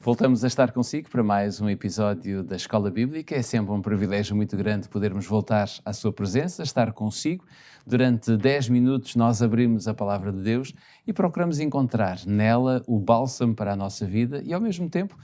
Voltamos a estar consigo para mais um episódio da Escola Bíblica. É sempre um privilégio muito grande podermos voltar à sua presença, estar consigo. Durante 10 minutos nós abrimos a Palavra de Deus e procuramos encontrar nela o bálsamo para a nossa vida e, ao mesmo tempo,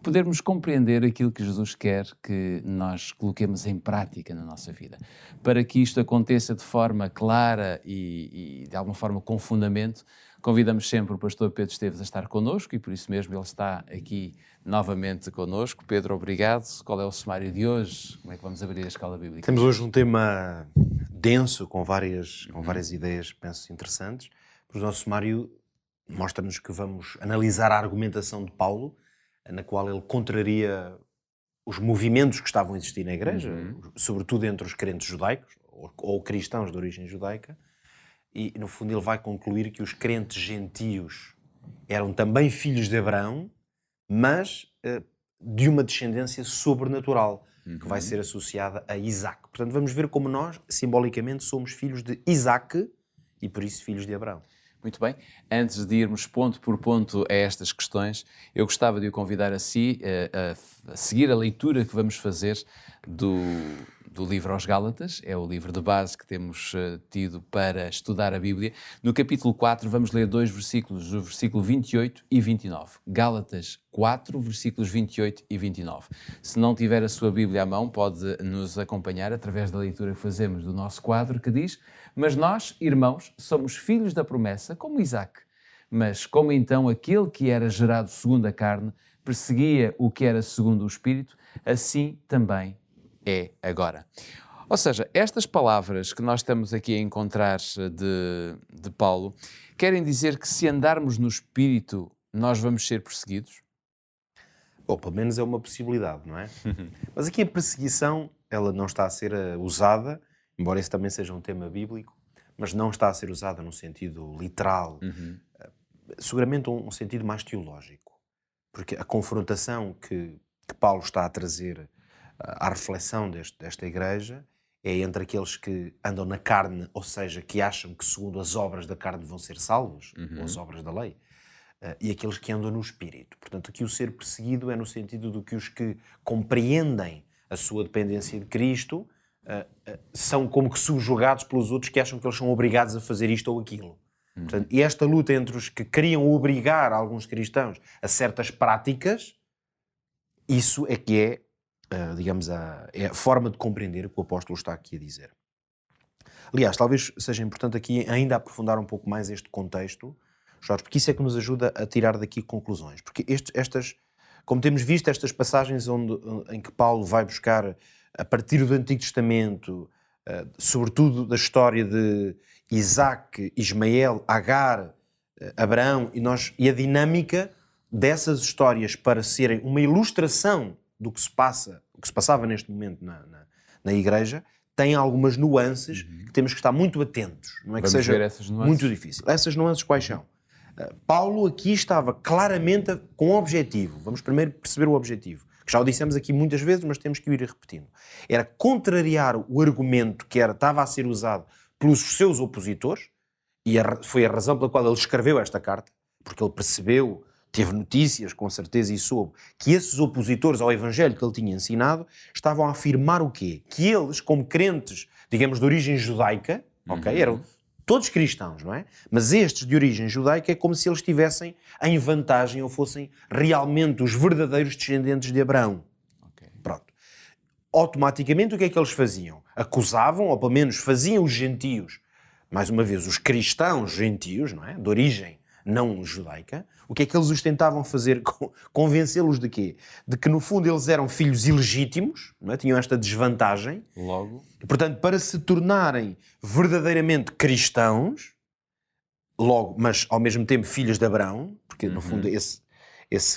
podermos compreender aquilo que Jesus quer que nós coloquemos em prática na nossa vida. Para que isto aconteça de forma clara e de alguma forma com fundamento, convidamos sempre o pastor Pedro Esteves a estar connosco e por isso mesmo ele está aqui novamente connosco. Pedro, obrigado. Qual é o sumário de hoje? Como é que vamos abrir a Escola Bíblica? Temos hoje um tema denso, com várias ideias, penso, interessantes. O nosso sumário mostra-nos que vamos analisar a argumentação de Paulo, na qual ele contraria os movimentos que estavam a existir na igreja, sobretudo entre os crentes judaicos, ou cristãos de origem judaica, e no fundo ele vai concluir que os crentes gentios eram também filhos de Abraão, mas de uma descendência sobrenatural, que vai ser associada a Isaac. Portanto, vamos ver como nós, simbolicamente, somos filhos de Isaac e, por isso, filhos de Abraão. Muito bem. Antes de irmos ponto por ponto a estas questões, eu gostava de o convidar a si a seguir a leitura que vamos fazer do livro aos Gálatas. É o livro de base que temos tido para estudar a Bíblia. No capítulo 4 vamos ler dois versículos, o versículo 28 e 29. Gálatas 4, versículos 28 e 29. Se não tiver a sua Bíblia à mão, pode nos acompanhar através da leitura que fazemos do nosso quadro, que diz: "Mas nós, irmãos, somos filhos da promessa, como Isaac. Mas como então aquele que era gerado segundo a carne perseguia o que era segundo o Espírito, assim também é agora." Ou seja, estas palavras que nós estamos aqui a encontrar de Paulo querem dizer que se andarmos no Espírito nós vamos ser perseguidos? Bom, pelo menos é uma possibilidade, não é? Mas aqui a perseguição, ela não está a ser usada, embora esse também seja um tema bíblico, mas não está a ser usada num sentido literal, seguramente um sentido mais teológico. Porque a confrontação que Paulo está a trazer à reflexão desta igreja é entre aqueles que andam na carne, ou seja, que acham que segundo as obras da carne vão ser salvos, ou as obras da lei, e aqueles que andam no Espírito. Portanto, aqui o ser perseguido é no sentido de que os que compreendem a sua dependência de Cristo são como que subjugados pelos outros que acham que eles são obrigados a fazer isto ou aquilo. Portanto, e esta luta entre os que queriam obrigar alguns cristãos a certas práticas, isso é que é a forma de compreender o que o apóstolo está aqui a dizer. Aliás, talvez seja importante aqui ainda aprofundar um pouco mais este contexto, Jorge, porque isso é que nos ajuda a tirar daqui conclusões. Porque como temos visto, estas passagens em que Paulo vai buscar, a partir do Antigo Testamento, sobretudo da história de Isaac, Ismael, Agar, Abraão, e a dinâmica dessas histórias para serem uma ilustração do que se passava neste momento na igreja, tem algumas nuances que temos que estar muito atentos. Não é que seja muito difícil. Essas nuances quais são? Paulo aqui estava claramente com um objetivo. Vamos primeiro perceber o objetivo, que já o dissemos aqui muitas vezes, mas temos que ir repetindo. Era contrariar o argumento que estava a ser usado pelos seus opositores, e foi a razão pela qual ele escreveu esta carta, porque ele percebeu, teve notícias, com certeza, e soube que esses opositores ao Evangelho que ele tinha ensinado estavam a afirmar o quê? Que eles, como crentes, digamos, de origem judaica, eram todos cristãos, não é? Mas estes de origem judaica é como se eles estivessem em vantagem ou fossem realmente os verdadeiros descendentes de Abraão. Pronto. Automaticamente o que é que eles faziam? Acusavam, ou pelo menos faziam os gentios, mais uma vez, os cristãos gentios, não é? De origem não judaica, o que é que eles os tentavam fazer? Convencê-los de quê? De que, no fundo, eles eram filhos ilegítimos, não é? Tinham esta desvantagem. Logo. E, portanto, para se tornarem verdadeiramente cristãos, mas ao mesmo tempo filhos de Abraão, porque, no fundo, esse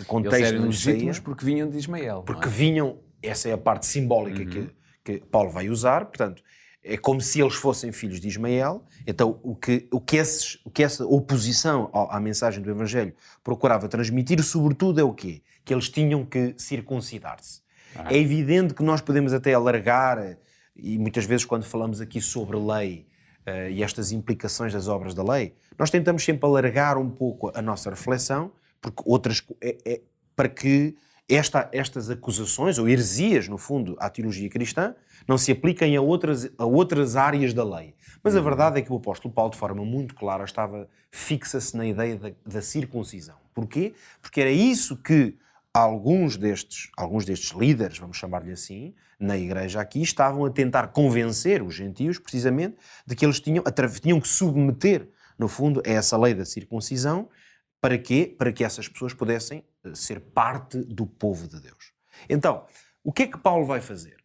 contexto... Eles eram legítimos porque vinham de Ismael. Porque vinham, essa é a parte simbólica que Paulo vai usar, portanto... É como se eles fossem filhos de Ismael. Então, o que essa oposição à mensagem do Evangelho procurava transmitir, sobretudo, é o quê? Que eles tinham que circuncidar-se. É evidente que nós podemos até alargar, e muitas vezes quando falamos aqui sobre lei e estas implicações das obras da lei, nós tentamos sempre alargar um pouco a nossa reflexão, porque para que estas acusações, ou heresias, no fundo, à teologia cristã, não se apliquem a outras áreas da lei. Mas a verdade é que o apóstolo Paulo, de forma muito clara, fixa-se na ideia da circuncisão. Porquê? Porque era isso que alguns destes líderes, vamos chamar-lhe assim, na igreja aqui, estavam a tentar convencer os gentios, precisamente, de que eles tinham que submeter, no fundo, a essa lei da circuncisão. Para quê? Para que essas pessoas pudessem ser parte do povo de Deus. Então, o que é que Paulo vai fazer?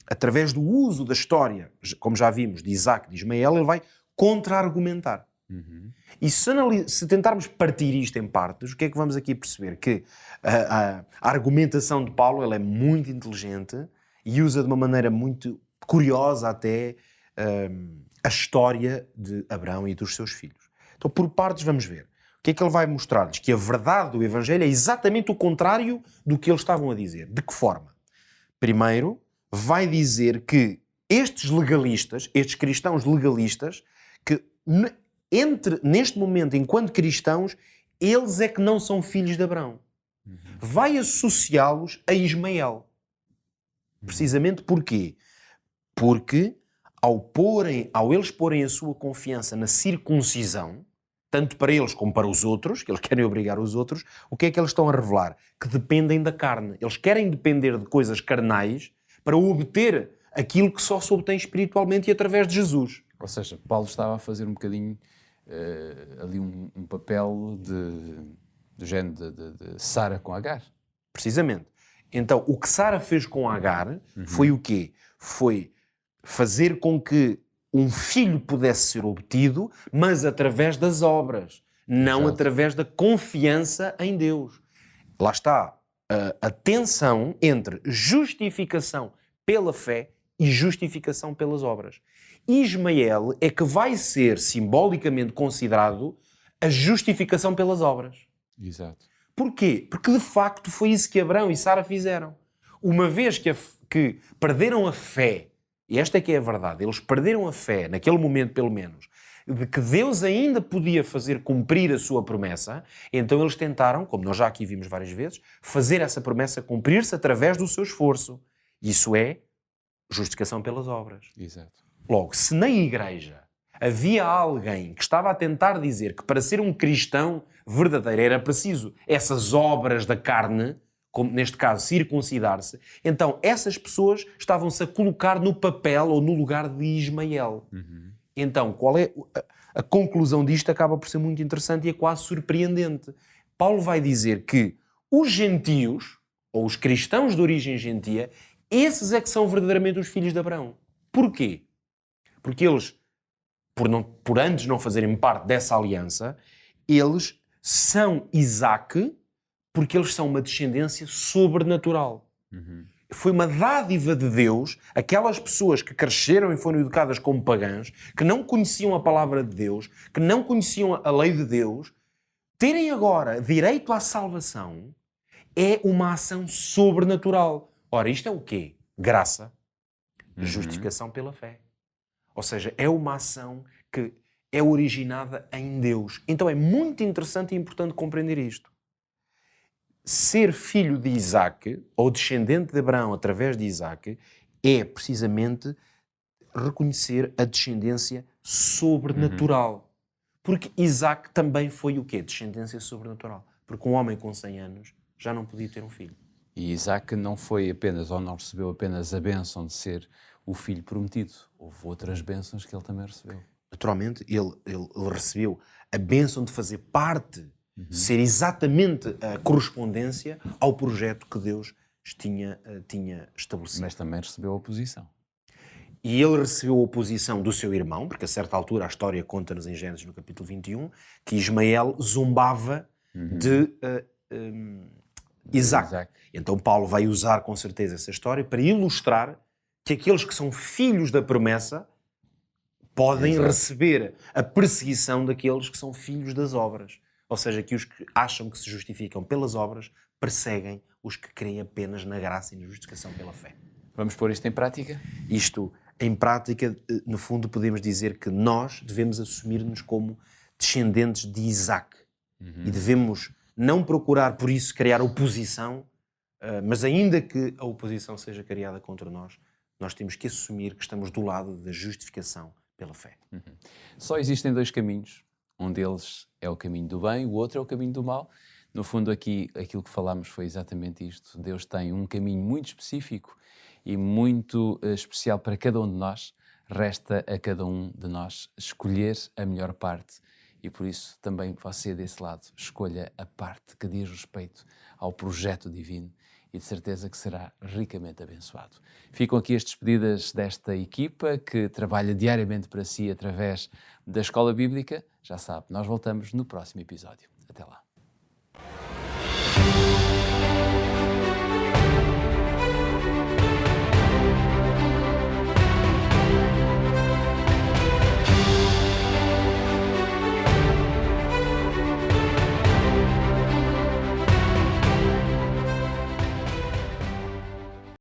Através do uso da história, como já vimos, de Isaac e de Ismael, ele vai contra-argumentar. E se tentarmos partir isto em partes, o que é que vamos aqui perceber? Que a argumentação de Paulo ela é muito inteligente e usa de uma maneira muito curiosa até a história de Abraão e dos seus filhos. Então, por partes, vamos ver. O que é que ele vai mostrar-lhes? Que a verdade do Evangelho é exatamente o contrário do que eles estavam a dizer. De que forma? Primeiro, vai dizer que estes legalistas, estes cristãos legalistas, que neste momento, enquanto cristãos, eles é que não são filhos de Abraão. Vai associá-los a Ismael. Precisamente porquê? Porque ao eles porem a sua confiança na circuncisão, tanto para eles como para os outros, que eles querem obrigar os outros, o que é que eles estão a revelar? Que dependem da carne. Eles querem depender de coisas carnais para obter aquilo que só se obtém espiritualmente e através de Jesus. Ou seja, Paulo estava a fazer um bocadinho ali um papel do género de Sara com Agar. Precisamente. Então, o que Sara fez com Agar foi o quê? Foi fazer com que um filho pudesse ser obtido, mas através das obras, não através da confiança em Deus. Lá está a tensão entre justificação pela fé e justificação pelas obras. Ismael é que vai ser simbolicamente considerado a justificação pelas obras. Exato. Porquê? Porque de facto foi isso que Abraão e Sara fizeram. Uma vez que perderam a fé, e esta é que é a verdade, eles perderam a fé, naquele momento pelo menos, de que Deus ainda podia fazer cumprir a sua promessa, então eles tentaram, como nós já aqui vimos várias vezes, fazer essa promessa cumprir-se através do seu esforço. Isso é justificação pelas obras. Exato. Logo, se na igreja havia alguém que estava a tentar dizer que para ser um cristão verdadeiro era preciso essas obras da carne, como neste caso circuncidar-se, então essas pessoas estavam-se a colocar no papel ou no lugar de Ismael. Então, qual é a conclusão disto? Acaba por ser muito interessante e é quase surpreendente. Paulo vai dizer que os gentios, ou os cristãos de origem gentia, esses é que são verdadeiramente os filhos de Abraão. Porquê? Porque eles, por antes não fazerem parte dessa aliança, eles são Isaac porque eles são uma descendência sobrenatural. Foi uma dádiva de Deus, aquelas pessoas que cresceram e foram educadas como pagãs, que não conheciam a palavra de Deus, que não conheciam a lei de Deus, terem agora direito à salvação é uma ação sobrenatural. Ora, isto é o quê? Graça. Justificação pela fé. Ou seja, é uma ação que é originada em Deus. Então é muito interessante e importante compreender isto. Ser filho de Isaac, ou descendente de Abraão através de Isaac, é precisamente reconhecer a descendência sobrenatural. Porque Isaac também foi o quê? Descendência sobrenatural. Porque um homem com 100 anos já não podia ter um filho. E Isaac não foi apenas, ou não recebeu apenas a bênção de ser o filho prometido. Houve outras bênçãos que ele também recebeu. Naturalmente, ele recebeu a bênção de fazer parte, ser exatamente a correspondência ao projeto que Deus tinha estabelecido. Mas também recebeu a oposição. E ele recebeu a oposição do seu irmão, porque a certa altura a história conta-nos em Gênesis, no capítulo 21, que Ismael zombava de Isaac. Então Paulo vai usar com certeza essa história para ilustrar que aqueles que são filhos da promessa podem receber a perseguição daqueles que são filhos das obras. Ou seja, que os que acham que se justificam pelas obras perseguem os que creem apenas na graça e na justificação pela fé. Vamos pôr isto em prática? Isto, em prática, no fundo, podemos dizer que nós devemos assumir-nos como descendentes de Isaac. E devemos não procurar por isso criar oposição, mas ainda que a oposição seja criada contra nós, nós temos que assumir que estamos do lado da justificação pela fé. Só existem dois caminhos. Um deles é o caminho do bem, o outro é o caminho do mal. No fundo, aqui, aquilo que falámos foi exatamente isto. Deus tem um caminho muito específico e muito especial para cada um de nós. Resta a cada um de nós escolher a melhor parte. E por isso também você desse lado escolha a parte que diz respeito ao projeto divino e de certeza que será ricamente abençoado. Ficam aqui as despedidas desta equipa que trabalha diariamente para si através da Escola Bíblica. Já sabe, nós voltamos no próximo episódio. Até lá.